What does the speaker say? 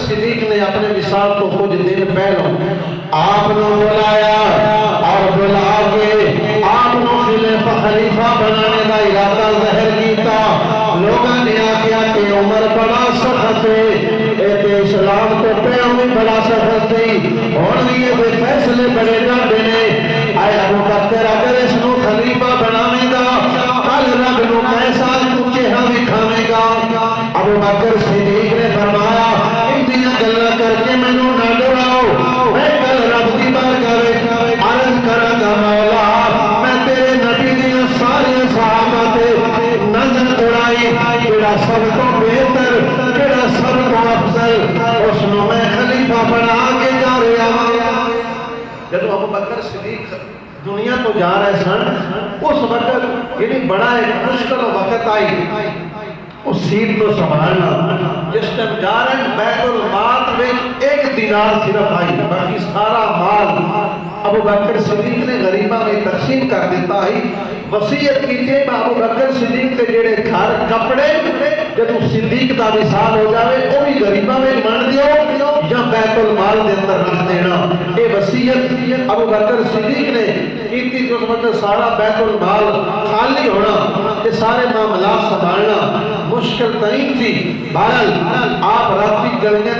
صدیق نے اپنے وصال کو کچھ دن پہلوں آپ نے بلایا اور بلا کے آپ نے خلیفہ بنانے کا ارادہ ظاہر کیتا. لوگوں نے آخیا کہ عمر بڑا سخت ہے، اسلام تو پہلوں بھی بڑا سخت تھی، اور بھی یہ فیصلے بڑے ڈاڈے نے. اے ابو بکر اگر اس نو خلیفہ بناوے گا کل رب نو کیسا تو چہرہ دکھاوے گا؟ ابو بکر صدیق نے فرمایا انہاں گلاں کر کے مینوں نہ ڈراؤ، میں کل رب دی بارگاہ عرض کراں گا مولا میں تیرے نبی دی سارے صحابہ تے نظر دوڑائی، کیڑا سب تو بہتر کیڑا سب تو افضل اس نو میں خلیفہ بنا کے جا رہا ہوں. جب ابو بکر صدیق دنیا تو جا رہے سن اس وقت یعنی بڑا ایک مشکل وقت آئی اس سیٹ کو سنبھالنا. جس ٹائم جا رہے ہیں بیت المال میں ایک دینار صرف آئی، باقی سارا مال ابو بکر صدیق نے غریباں میں تقسیم کر دیتا ہے. وصیت کی تھی ابو بکر صدیق کے جڑے گھر کپڑے جب صدیق دا وصال ہو جاوے وہ بھی غریباں میں بن دیو یا بیت المال دے اندر رکھ دینا. یہ وصیت ابو بکر صدیق نے کی تھی. اس وقت سارا بیت المال خالی ہونا، یہ سارے معاملات سنبھالنا مشکل ترین تھی. بہرحال آپ رات کی گلیاں